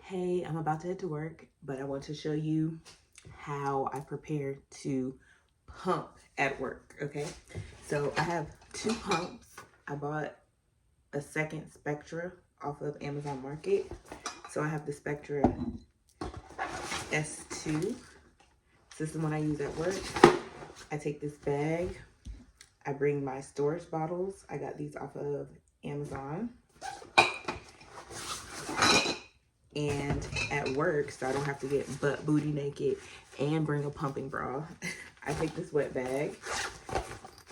Hey, I'm about to head to work, but I want to show you how I prepare to pump at work, okay? So I have 2 pumps. I bought a second Spectra off of Amazon Market. So I have the Spectra S2. This is the one I use at work. I take this bag. I bring my storage bottles. I got these off of Amazon. And at work, so I don't have to get butt booty naked and bring a pumping bra, I take this wet bag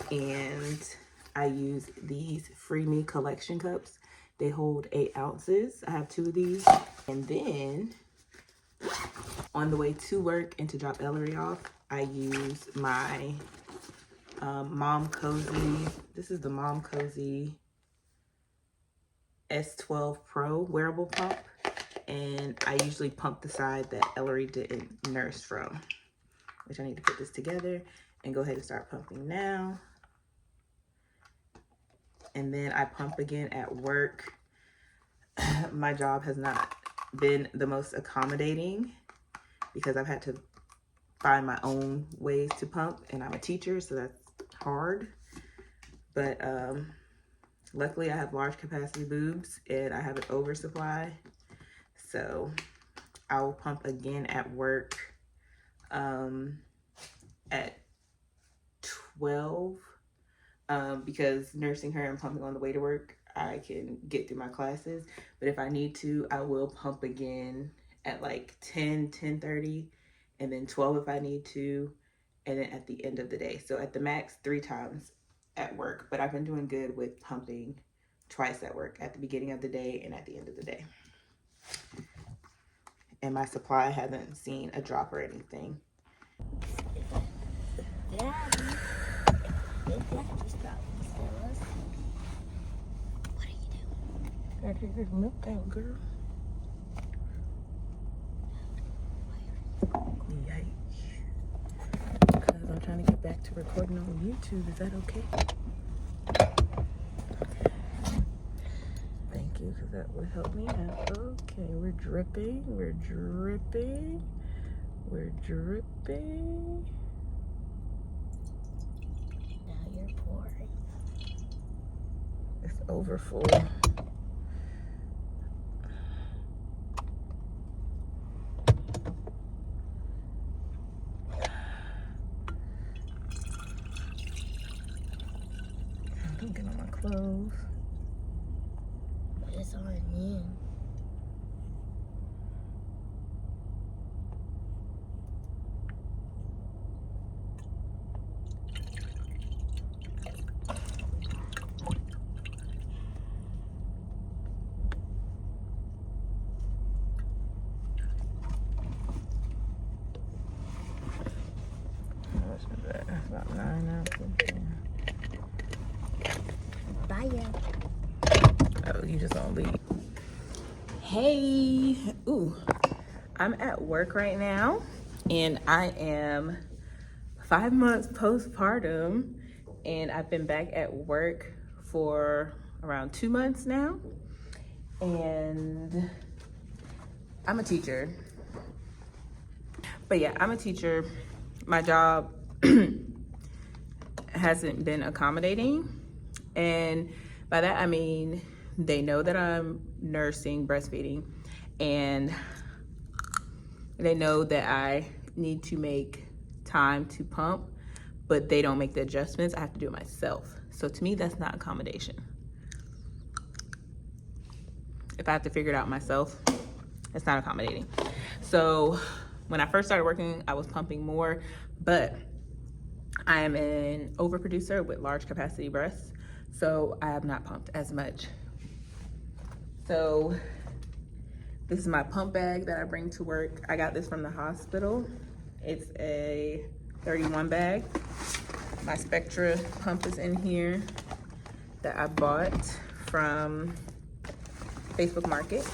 and I use these Free Me collection cups. They hold 8 ounces. I have 2 of these. And then on the way to work and to drop Ellery off, I use my Mom Cozy. This is the Mom Cozy S12 Pro wearable pump. And I usually pump the side that Ellery didn't nurse from, which I need to put this together and go ahead and start pumping now. And then I pump again at work. My job has not been the most accommodating because I've had to find my own ways to pump, and I'm a teacher, so that's hard. But luckily I have large capacity boobs and I have an oversupply. So I will pump again at work at 12 because nursing her and pumping on the way to work, I can get through my classes. But if I need to, I will pump again at like 10, 10:30, and then 12 if I need to, and then at the end of the day. So at the max, 3 times at work. But I've been doing good with pumping twice at work, at the beginning of the day and at the end of the day. And my supply hasn't seen a drop or anything. Daddy, what are you doing? Gotta take this milk out, girl. Yikes. Because I'm trying to get back to recording on YouTube. Is that okay? Thank you, because that would help me out. Okay, we're dripping, we're dripping, we're dripping. Now you're pouring. It's over full. Don't get on my clothes. It's on you. What's that? That's about 9 ounces. Bye. Oh, you just don't leave. Hey, ooh, I'm at work right now, and I am 5 months postpartum, and I've been back at work for around 2 months now, and I'm a teacher. But yeah, I'm a teacher. My job hasn't been accommodating, and by that I mean they know that I'm nursing, breastfeeding, and they know that I need to make time to pump, but they don't make the adjustments. I have to do it myself. So to me, that's not accommodation. If I have to figure it out myself, it's not accommodating. So when I first started working, I was pumping more, but I am an overproducer with large capacity breasts, so I have not pumped as much. So this is my pump bag that I bring to work. I got this from the hospital. It's a 31 bag. My Spectra pump is in here that I bought from Facebook Market.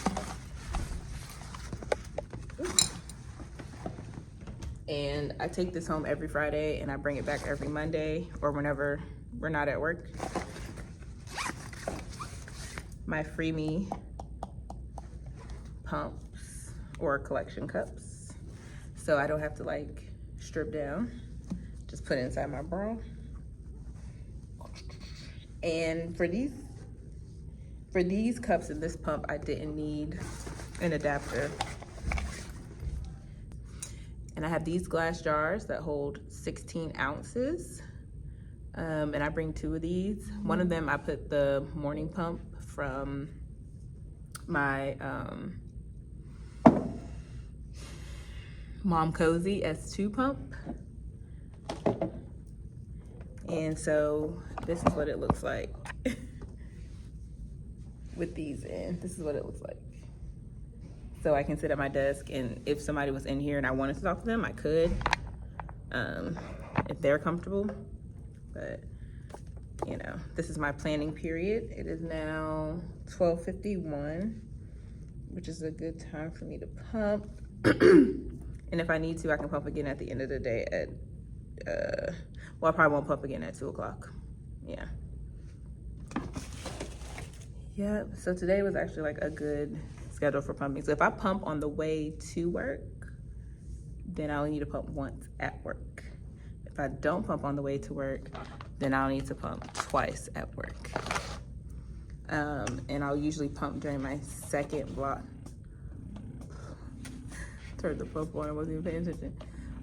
And I take this home every Friday and I bring it back every Monday or whenever we're not at work. My Free Me pumps. or collection cups. So I don't have to like strip down. Just put it inside my bra. And for these cups in this pump, I didn't need an adapter. And I have these glass jars that hold 16 ounces. And I bring 2 of these. One of them, I put the morning pump from my Mom Cozy S2 pump. And so this is what it looks like with these in. This is what it looks like. So I can sit at my desk, and if somebody was in here and I wanted to talk to them, I could, if they're comfortable. But, you know, this is my planning period. It is now 12:51, which is a good time for me to pump. And if I need to, I can pump again at the end of the day at, well, I probably won't pump again at 2 o'clock. Yeah. Yeah, so today was actually like a good schedule for pumping. So if I pump on the way to work, then I only need to pump once at work. If I don't pump on the way to work, then I'll need to pump twice at work. And I'll usually pump during my second block. Turned the pump on, I wasn't even paying attention.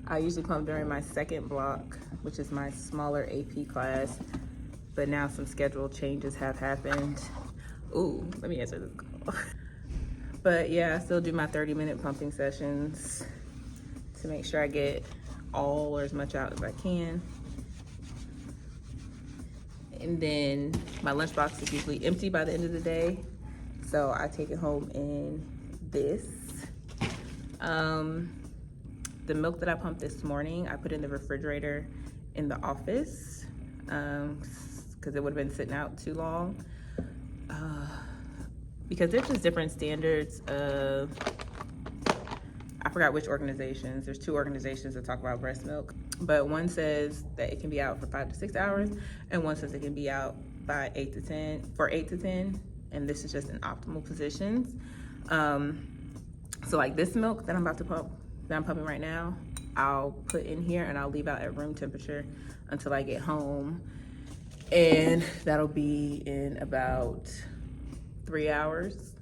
I usually pump during my second block, which is my smaller AP class. But now some schedule changes have happened. Ooh, let me answer this call. But yeah, I still do my 30-minute pumping sessions to make sure I get all or as much out as I can. And then my lunchbox is usually empty by the end of the day. So I take it home in this. The milk that I pumped this morning, I put in the refrigerator in the office because it would have been sitting out too long. Because there's just different standards of, I forgot which organizations. There's 2 organizations that talk about breast milk, but one says that it can be out for 5 to 6 hours, and one says it can be out by 8 to 10, and this is just in optimal positions. So like this milk that I'm about to pump, that I'm pumping right now, I'll put in here and I'll leave out at room temperature until I get home, and that'll be in about 3 hours.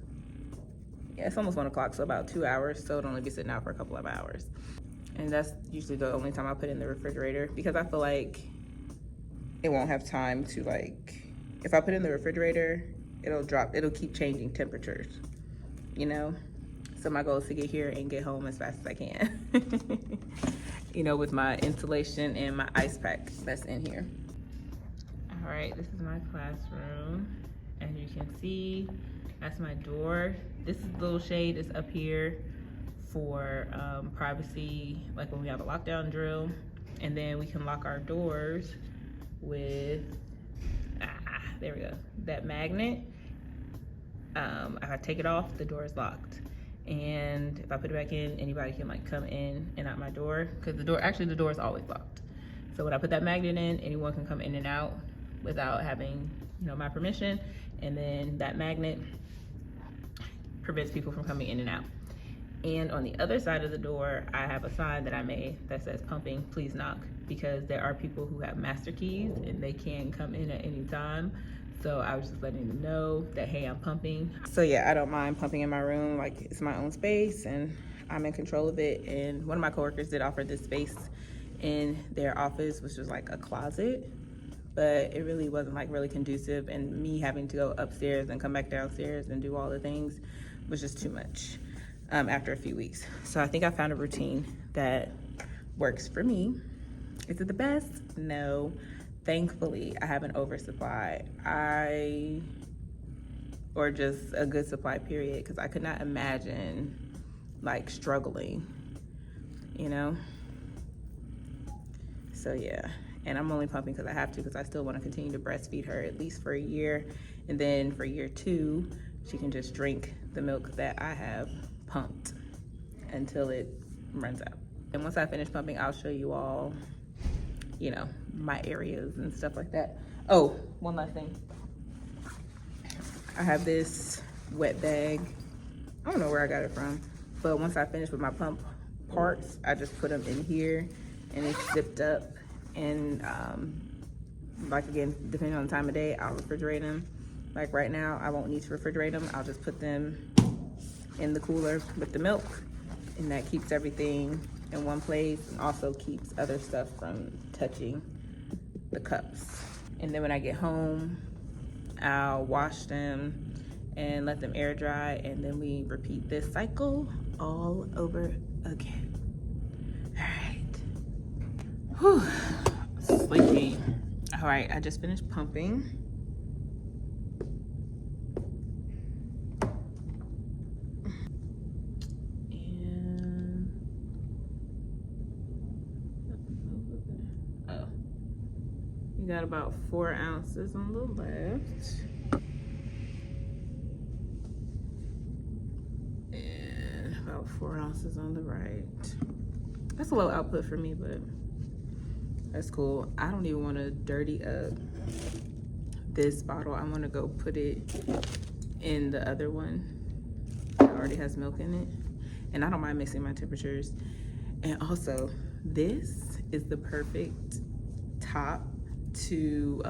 Yeah, it's almost 1 o'clock, so about 2 hours. So it'll only be sitting out for a couple of hours. And that's usually the only time I put in the refrigerator, because I feel like it won't have time to, like, if I put in the refrigerator, it'll keep changing temperatures, you know? So my goal is to get here and get home as fast as I can. You know, with my insulation and my ice pack that's in here. All right, this is my classroom. As you can see, that's my door. This little shade is up here for privacy, like when we have a lockdown drill. And then we can lock our doors with, there we go, that magnet. If I take it off, the door is locked. And if I put it back in, anybody can like come in and out my door, because the door is always locked. So when I put that magnet in, anyone can come in and out without having, you know, my permission. And then that magnet prevents people from coming in and out. And on the other side of the door, I have a sign that I made that says pumping, please knock, because there are people who have master keys and they can come in at any time. So I was just letting them know that, hey, I'm pumping. So yeah, I don't mind pumping in my room. Like, it's my own space and I'm in control of it. And one of my coworkers did offer this space in their office, which was like a closet, but it really wasn't like really conducive. And me having to go upstairs and come back downstairs and do all the things was just too much after a few weeks. So I think I found a routine that works for me. Is it the best? No. Thankfully, I have an oversupply. Or just a good supply period, because I could not imagine like struggling, you know? So yeah, and I'm only pumping because I have to, because I still want to continue to breastfeed her at least for a year. And then for year 2, she can just drink the milk that I have pumped until it runs out. And once I finish pumping, I'll show you all, you know, my areas and stuff like that. Oh, one last thing. I have this wet bag. I don't know where I got it from But once I finish with my pump parts, I just put them in here and it's zipped up. And like again, depending on the time of day, I'll refrigerate them. Like right now, I won't need to refrigerate them. I'll just put them in the cooler with the milk, and that keeps everything in one place and also keeps other stuff from touching the cups. And then when I get home, I'll wash them and let them air dry, and then we repeat this cycle all over again. All right. Whew. Sleepy. All right, I just finished pumping. And oh, we got about 4 ounces on the left. And about 4 ounces on the right. That's a low output for me, but that's cool. I don't even want to dirty up this bottle. I want to go put it in the other one that already has milk in it. And I don't mind mixing my temperatures. And also, this is the perfect top to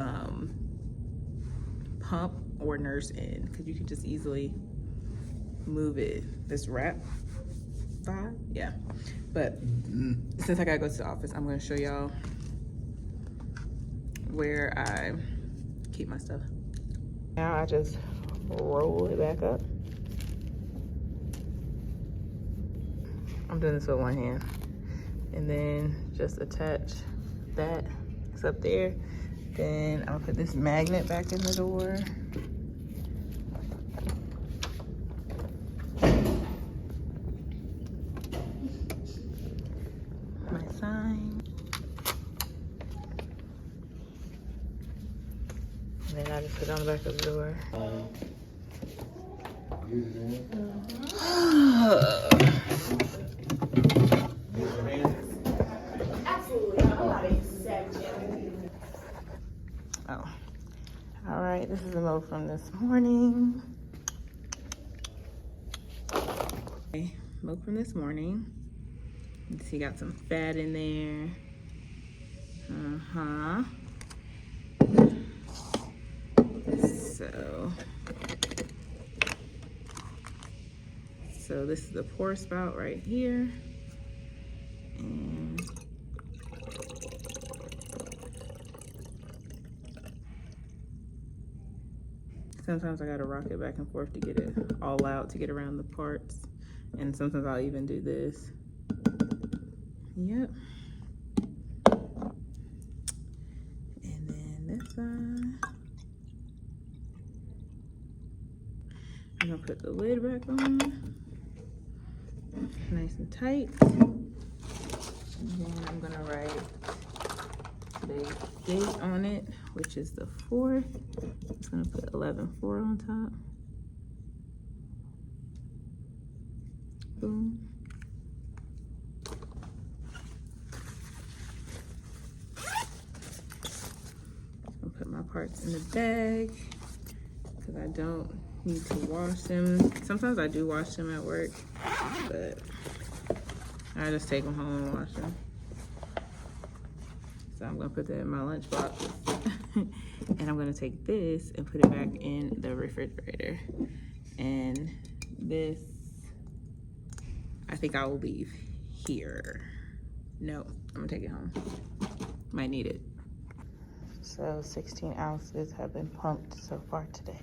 pump or nurse in, because you can just easily move it. This wrap vibe, yeah. But since I gotta go to the office, I'm gonna show y'all where I keep my stuff. Now I just roll it back up. I'm doing this with one hand. And then just attach that. It's up there. Then I'll put this magnet back in the door. My sign. And then I just put it on the back of the door. Oh, all right, this is the milk from this morning. Okay, milk from this morning. You see, got some fat in there. So this is the pour spout right here. And sometimes I gotta rock it back and forth to get it all out, to get around the parts. And sometimes I'll even do this. Yep. And then this side. I'm gonna put the lid back on. Nice and tight. And then I'm gonna write today's date on it, which is the 4th. I'm just gonna put 11/4 on top. Boom. I'll put my parts in the bag because I don't need to wash them. Sometimes I do wash them at work, but I just take them home and wash them. So I'm gonna put that in my lunchbox. And I'm gonna take this and put it back in the refrigerator. And this, I think I will leave here. No, I'm gonna take it home. Might need it. So 16 ounces have been pumped so far today.